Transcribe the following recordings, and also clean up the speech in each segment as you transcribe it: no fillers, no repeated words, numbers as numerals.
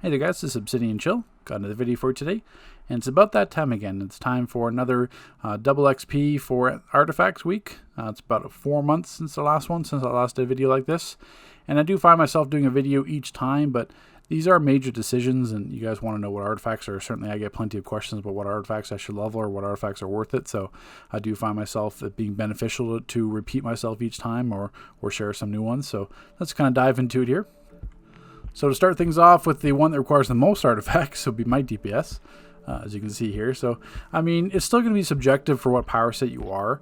Hey there guys, this is Obsidian Chill. Got another video for you today, and it's about that time again. It's time for another double XP for Artifacts week. It's about 4 months since the last one, since I last did a video like this. And I do find myself doing a video each time, but these are major decisions, and you guys want to know what artifacts are. Certainly I get plenty of questions about what artifacts I should level or what artifacts are worth it, so I do find myself it being beneficial to repeat myself each time or share some new ones. So let's kind of dive into it here. So to start things off with the one that requires the most artifacts, would be my DPS, as you can see here. So, I mean, it's still going to be subjective for what power set you are.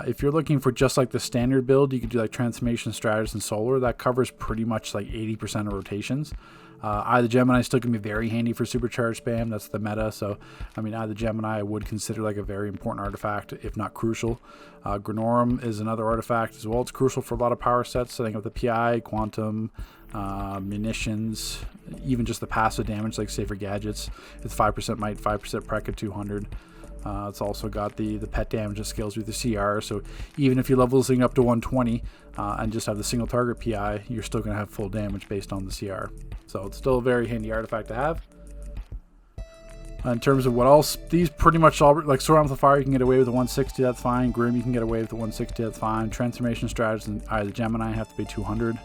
If you're looking for just like the standard build, you could do like Transformation, Stratus, and Solar. That covers pretty much like 80% of rotations. Eye of the Gemini is still going to be very handy for supercharge spam. That's the meta. So, I mean, Eye of the Gemini I would consider like a very important artifact, if not crucial. Granorum is another artifact as well. It's crucial for a lot of power sets, setting up the PI, Quantum, munitions, even just the passive damage, like say for gadgets. It's 5% might, 5% prec at 200. It's also got the pet damage that scales with the CR, so even if you level this thing up to 120 and just have the single target PI, you're still going to have full damage based on the CR. So it's still a very handy artifact to have. In terms of what else, these pretty much all, like Sword Amplifier, you can get away with the 160, that's fine. Grim, you can get away with the 160, that's fine. Transformation Strategy and Eye of the Gemini have to be 200.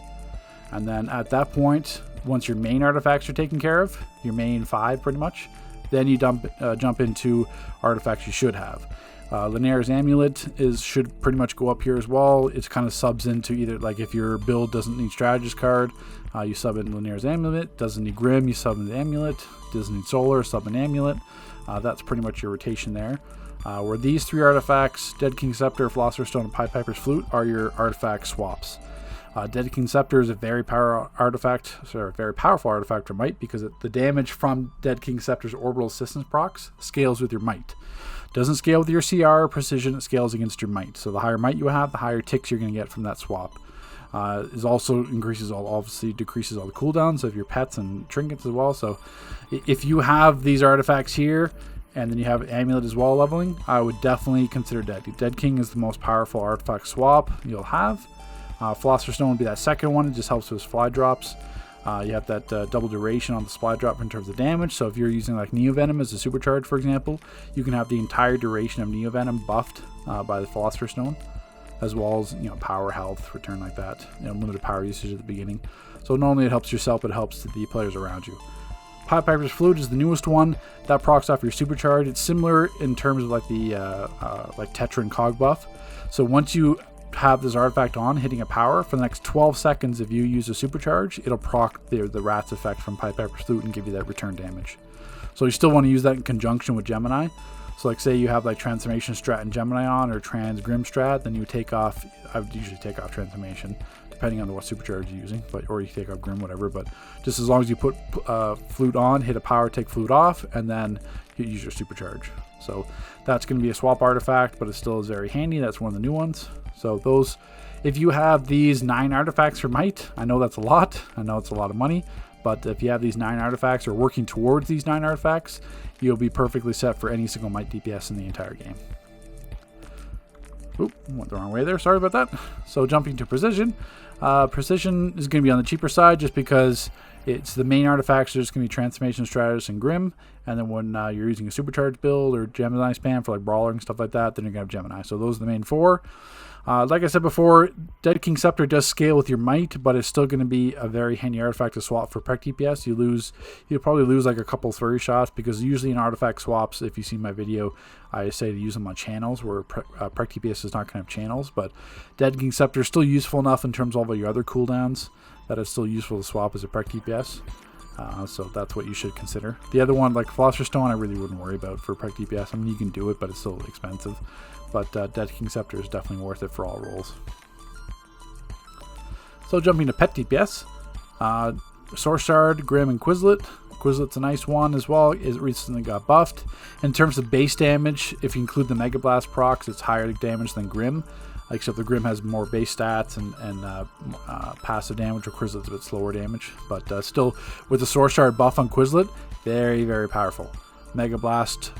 And then at that point, once your main artifacts are taken care of, your main 5 pretty much, then you jump into artifacts you should have. Linear's Amulet should pretty much go up here as well. It's kind of subs into either, like if your build doesn't need Strategist card, you sub in Linear's Amulet. Doesn't need Grim, you sub in the Amulet. Doesn't need Solar, sub in Amulet. That's pretty much your rotation there. Where these 3 artifacts, Dead King Scepter, Philosopher's Stone, and Piper's Flute, are your artifact swaps. Dead King Scepter is a very powerful artifact for might, because the damage from Dead King Scepter's orbital assistance procs scales with your might. Doesn't scale with your CR or precision, it scales against your might. So the higher might you have, the higher ticks you're going to get from that swap. It also obviously decreases all the cooldowns of your pets and trinkets as well. So if you have these artifacts here, and then you have Amulet as well leveling, I would definitely consider Dead King is the most powerful artifact swap you'll have. Philosopher's Stone would be that second one. It just helps with supply drops. You have that double duration on the supply drop in terms of damage. So if you're using like Neo Venom as a supercharge, for example, you can have the entire duration of Neo Venom buffed by the Philosopher's Stone, as well as power, health, return like that. Limited power usage at the beginning. So not only it helps yourself, but it helps the players around you. Piper's Flute is the newest one that procs off your supercharge. It's similar in terms of like the like Tetra and Cog buff. So once you have this artifact on, hitting a power for the next 12 seconds, if you use a supercharge, it'll proc the Rat's effect from Piper's Flute and give you that return damage. So you still want to use that in conjunction with Gemini. So like say you have like Transformation Strat and Gemini on, or Trans Grim Strat, then you would take off, I would usually take off Transformation depending on what supercharge you're using, or you take off Grim, whatever. But just as long as you put Flute on, hit a power, take Flute off, and then you use your supercharge. So that's going to be a swap artifact, but it still is very handy. That's one of the new ones. So those, if you have these 9 artifacts for might, I know that's a lot. I know it's a lot of money, but if you have these 9 artifacts or working towards these 9 artifacts, you'll be perfectly set for any single might DPS in the entire game. Oop, went the wrong way there. Sorry about that. So jumping to precision. Precision is going to be on the cheaper side just because it's the main artifacts are just going to be Transformation, Stratus, and Grim. And then when you're using a supercharge build or Gemini spam for like Brawler and stuff like that, then you're going to have Gemini. So those are the main 4. Like I said before, Dead King Scepter does scale with your might, but it's still going to be a very handy artifact to swap for Prec DPS. You'll probably lose like a couple flurry shots, because usually in artifact swaps, if you see my video, I say to use them on channels where Prec DPS is not going to have channels. But Dead King Scepter is still useful enough in terms of all your other cooldowns that it's still useful to swap as a Prec DPS. So that's what you should consider. The other one, like Philosopher's Stone, I really wouldn't worry about for Prec DPS. I mean, you can do it, but it's still expensive. But Dead King Scepter is definitely worth it for all roles. So jumping to pet DPS, Source Shard, Grim, and Quizlet. Quizlet's a nice one as well. It recently got buffed. In terms of base damage, if you include the Mega Blast procs, it's higher damage than Grim. Except the Grim has more base stats and passive damage, or Quizlet's a bit slower damage. But still, with the Source Shard buff on Quizlet, very, very powerful. Mega Blast,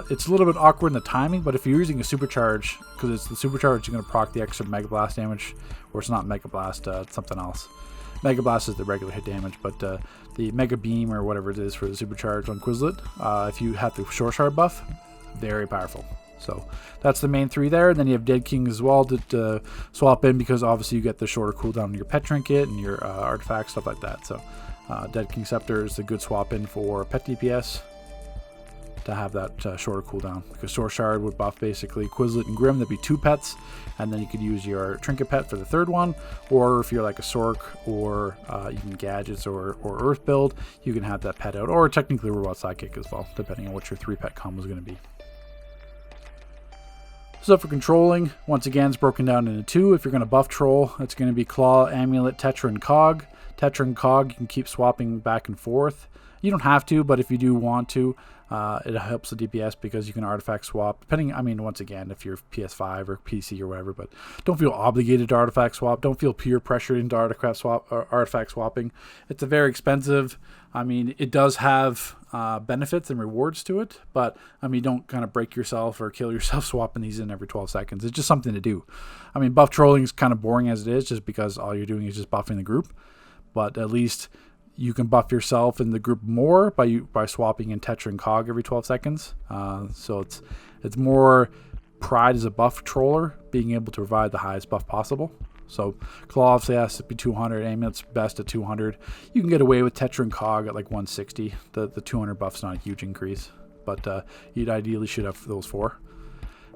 it's a little bit awkward in the timing, but if you're using a supercharge, because it's the supercharge, you're going to proc the extra Mega Blast damage, or it's not Mega Blast, it's something else. Mega Blast is the regular hit damage, but the Mega Beam or whatever it is for the supercharge on Quizlet, if you have the Short Shard buff, very powerful. So that's the main 3 there. And then you have Dead King as well to swap in, because obviously you get the shorter cooldown on your pet trinket and your artifact, stuff like that. So Dead King Scepter is a good swap in for pet DPS to have that shorter cooldown, because Short Shard would buff basically Quizlet and Grim. That'd be 2 pets, and then you could use your trinket pet for the 3rd one, or if you're like a Sork or even Gadgets or Earth build, you can have that pet out, or technically Robot Sidekick as well, depending on what your 3 pet combo is going to be. So for controlling, once again, it's broken down into 2. If you're going to buff troll, it's going to be Claw, Amulet, Tetra, and Cog. Tetra and Cog, you can keep swapping back and forth. You don't have to, but if you do want to, it helps the DPS because you can artifact swap. Depending, I mean, once again, if you're PS5 or PC or whatever, but don't feel obligated to artifact swap. Don't feel peer pressure into artifact swapping. It's a very expensive. I mean, it does have benefits and rewards to it, but I mean, don't kind of break yourself or kill yourself swapping these in every 12 seconds. It's just something to do. I mean, buff trolling is kind of boring as it is, just because all you're doing is just buffing the group. But at least you can buff yourself in the group more by swapping in Tetra and Cog every 12 seconds. So it's more pride as a buff troller, being able to provide the highest buff possible. So Claw obviously has to be 200, Amulet's best at 200. You can get away with Tetra and Cog at like 160. The 200 buff's not a huge increase, but you'd ideally should have those 4.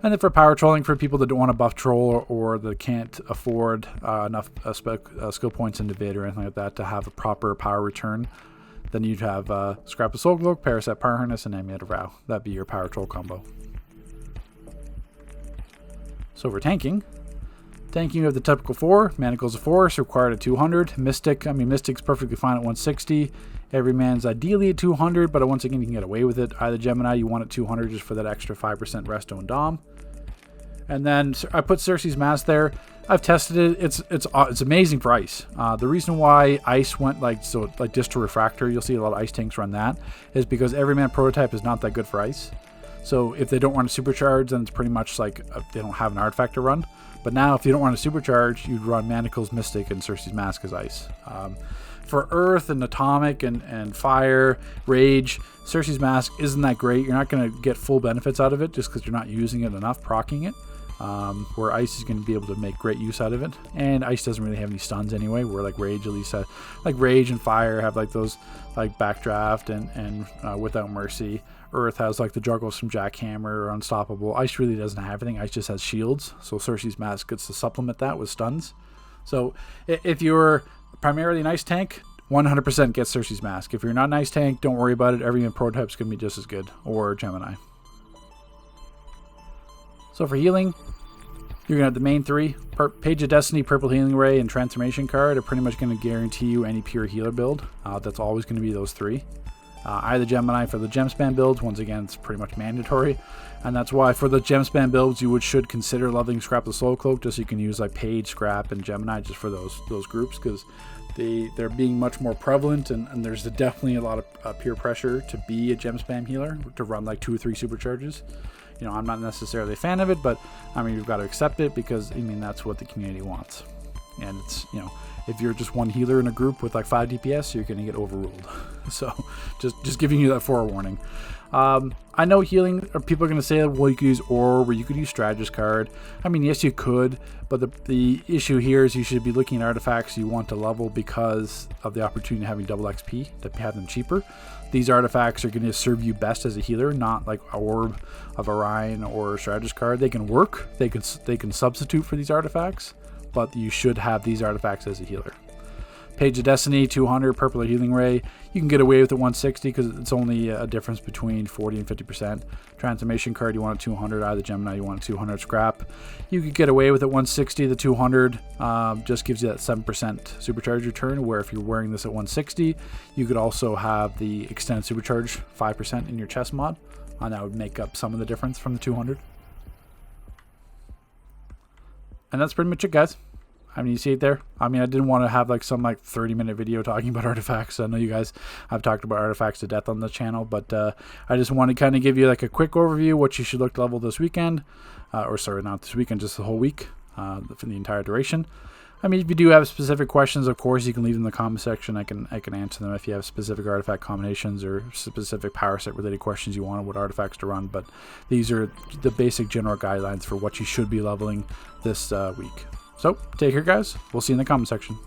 And then for power trolling, for people that don't want to buff troll or that can't afford enough skill points into vid or anything like that to have a proper power return, then you'd have Scrap of Soul Cloak, Parasite Power Harness, and Amulet of Rao. That'd be your power troll combo. So for tanking, you have the typical 4, Manacles of Force, required at 200. Mystic, I mean, Mystic's perfectly fine at 160. Every man's ideally at 200, but once again, you can get away with it. Either Gemini, you want at 200 just for that extra 5% resto and dom. And then I put Circe's Mask there. I've tested it. It's amazing for ice. The reason why ice went like Distal Refractor, you'll see a lot of ice tanks run that, is because every man prototype is not that good for ice. So if they don't want to supercharge, then it's pretty much like they don't have an artifact to run. But now if you don't want to supercharge, you'd run Manacles, Mystic, and Circe's Mask as ice. For Earth and Atomic and Fire, Rage, Circe's Mask isn't that great. You're not going to get full benefits out of it just because you're not using it enough, proccing it. Where Ice is going to be able to make great use out of it. And Ice doesn't really have any stuns anyway, where like Rage at least like Rage and Fire have like those like Backdraft and Without Mercy. Earth has like the juggles from Jackhammer or Unstoppable. Ice really doesn't have anything. Ice just has shields. So Circe's Mask gets to supplement that with stuns. So if you're primarily an ice tank, 100% get Circe's Mask. If you're not an ice tank, don't worry about it. Every prototype's going to be just as good. Or Gemini. So for healing, you're going to have the main 3. Page of Destiny, Purple Healing Ray, and Transformation Card are pretty much going to guarantee you any pure healer build. That's always going to be those 3. Either Gemini for the gem spam builds. Once again, it's pretty much mandatory. And that's why for the gem spam builds, you should consider leveling Scrap the Soul Cloak, just so you can use like Page, Scrap, and Gemini just for those groups, because they're being much more prevalent, and there's definitely a lot of peer pressure to be a gem spam healer, to run like 2 or 3 supercharges. You know, I'm not necessarily a fan of it, but I mean, you've got to accept it because, I mean, that's what the community wants. And it's, you know, if you're just one healer in a group with like 5 DPS, you're going to get overruled. So just giving you that forewarning. I know healing, people are going to say, well, you could use Orb or you could use Strategist card. I mean, yes, you could, but the issue here is you should be looking at artifacts you want to level because of the opportunity of having double XP to have them cheaper. These artifacts are going to serve you best as a healer, not like Orb of Orion or Strategist card. They can work, they can substitute for these artifacts, but you should have these artifacts as a healer. Page of Destiny, 200, Purple Healing Ray. You can get away with it 160 because it's only a difference between 40 and 50%. Transformation card, you want a 200. Either Gemini, you want a 200 Scrap. You could get away with it 160. The 200 just gives you that 7% supercharge return, where if you're wearing this at 160, you could also have the extended supercharge 5% in your chest mod, and that would make up some of the difference from the 200. And that's pretty much it, guys. I mean, you see it there. I mean, I didn't want to have like some 30-minute video talking about artifacts. I know you guys have talked about artifacts to death on the channel, but I just want to kind of give you like a quick overview what you should look to level this weekend, or sorry, not this weekend, just the whole week for the entire duration. I mean, if you do have specific questions, of course, you can leave them in the comment section. I can answer them if you have specific artifact combinations or specific power set related questions you want what artifacts to run. But these are the basic general guidelines for what you should be leveling this week. So take care, guys. We'll see you in the comment section.